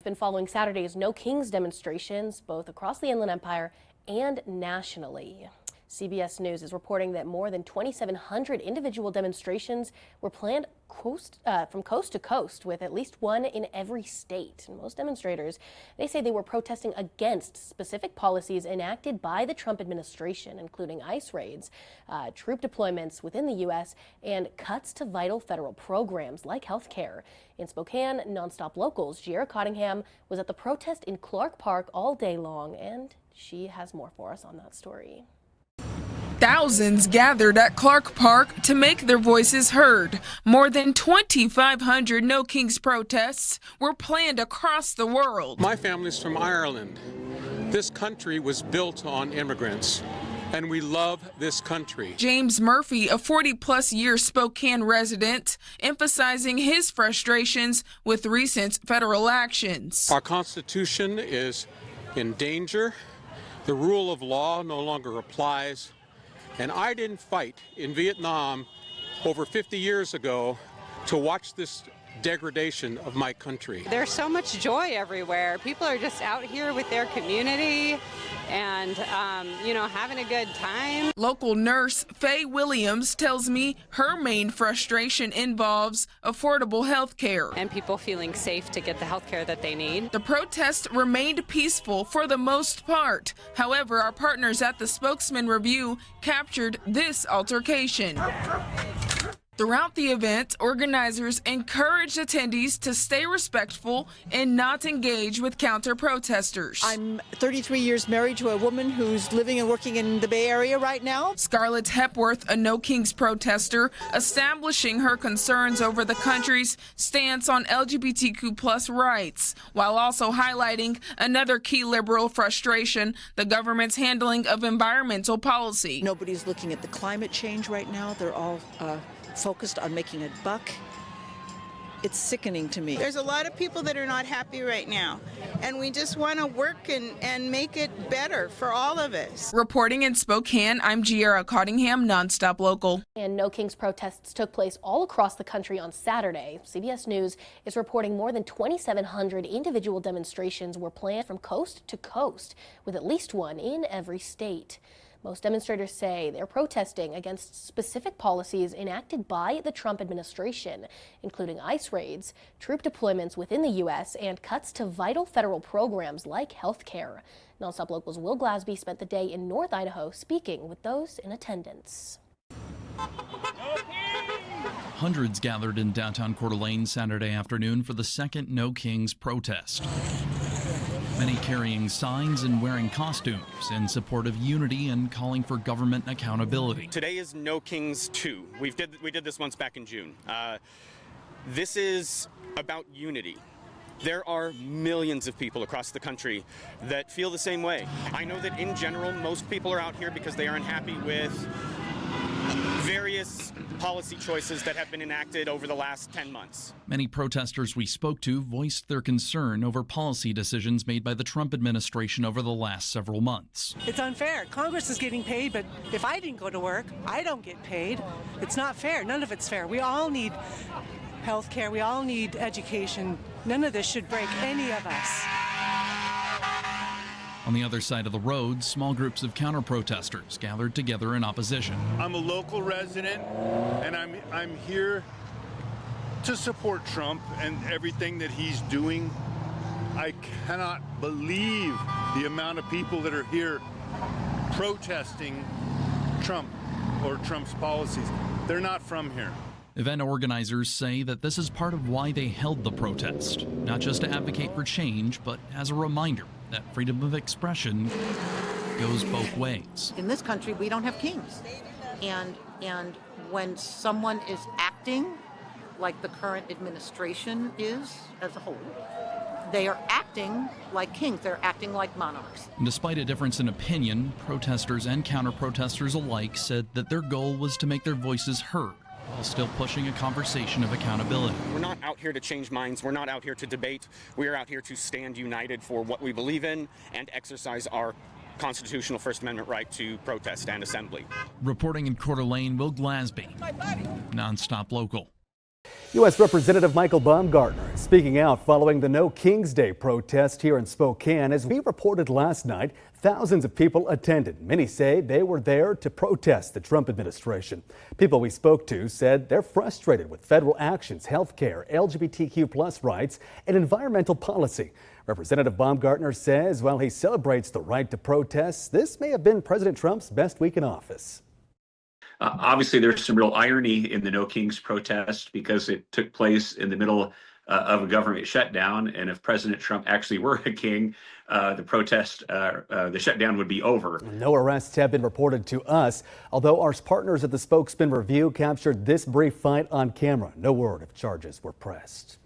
Been following Saturday's No Kings demonstrations both across the Inland Empire and nationally. CBS News is reporting that more than 2,700 individual demonstrations were planned from coast to coast, with at least one in every state. And most demonstrators, they say they were protesting against specific policies enacted by the Trump administration, including ICE raids, troop deployments within the U.S., and cuts to vital federal programs like health care. In Spokane, NonStop Locals' Giera Cottingham was at the protest in Clark Park all day long, and she has more for us on that story. Thousands gathered at Clark Park to make their voices heard. More than 2,500 No Kings protests were planned across the world. My family's from Ireland. This country was built on immigrants, and we love this country. James Murphy, a 40-plus year Spokane resident, emphasizing his frustrations with recent federal actions. Our Constitution is in danger. The rule of law no longer applies. And I didn't fight in Vietnam over 50 years ago to watch this degradation of my country. There's so much joy everywhere. People are just out here with their community and, having a good time. Local nurse Faye Williams tells me her main frustration involves affordable health care. And people feeling safe to get the health care that they need. The protest remained peaceful for the most part. However, our partners at the Spokesman Review captured this altercation. Throughout the event, organizers encouraged attendees to stay respectful and not engage with counter-protesters. I'm 33 years married to a woman who's living and working in the Bay Area right now. Scarlett Hepworth, a No Kings protester, establishing her concerns over the country's stance on LGBTQ+ rights, while also highlighting another key liberal frustration, the government's handling of environmental policy. Nobody's looking at the climate change right now. They're all focused on making a buck. It's sickening to me. There's a lot of people that are not happy right now, and we just want to work and make it better for all of us. Reporting in Spokane, I'm Giera Cottingham, NonStop Local. And No Kings protests took place all across the country on Saturday. CBS News is reporting more than 2,700 individual demonstrations were planned from coast to coast, with at least one in every state. Most demonstrators say they're protesting against specific policies enacted by the Trump administration, including ICE raids, troop deployments within the U.S., and cuts to vital federal programs like health care. NonStop Local's Will Glasby spent the day in North Idaho speaking with those in attendance. Hundreds gathered in downtown Coeur d'Alene Saturday afternoon for the second No Kings protest. Many carrying signs and wearing costumes in support of unity and calling for government accountability. Today is No Kings 2. We did this once back in June. This is about unity. There are millions of people across the country that feel the same way. I know that in general, most people are out here because they are unhappy with various policy choices that have been enacted over the last 10 months. Many protesters we spoke to voiced their concern over policy decisions made by the Trump administration over the last several months. It's unfair. Congress is getting paid, but if I didn't go to work, I don't get paid. It's not fair. None of it's fair. We all need health care. We all need education. None of this should break any of us. On the other side of the road, small groups of counter-protesters gathered together in opposition. I'm a local resident, and I'm here to support Trump and everything that he's doing. I cannot believe the amount of people that are here protesting Trump or Trump's policies. They're not from here. Event organizers say that this is part of why they held the protest, not just to advocate for change, but as a reminder that freedom of expression goes both ways. In this country, we don't have kings. And when someone is acting like the current administration is as a whole, they are acting like kings. They're acting like monarchs. And despite a difference in opinion, protesters and counter-protesters alike said that their goal was to make their voices heard, while still pushing a conversation of accountability. We're not out here to change minds. We're not out here to debate. We are out here to stand united for what we believe in and exercise our constitutional First Amendment right to protest and assembly. Reporting in Coeur d'Alene, Will Glasby, NonStop Local. U.S. Representative Michael Baumgartner speaking out following the No Kings Day protest here in Spokane. As we reported last night, thousands of people attended. Many say they were there to protest the Trump administration. People we spoke to said they're frustrated with federal actions, health care, LGBTQ+ rights, and environmental policy. Representative Baumgartner says while he celebrates the right to protest, this may have been President Trump's best week in office. Obviously, there's some real irony in the No Kings protest because it took place in the middle of a government shutdown. And if President Trump actually were a king, the shutdown would be over. No arrests have been reported to us, although our partners at the Spokesman Review captured this brief fight on camera. No word if charges were pressed.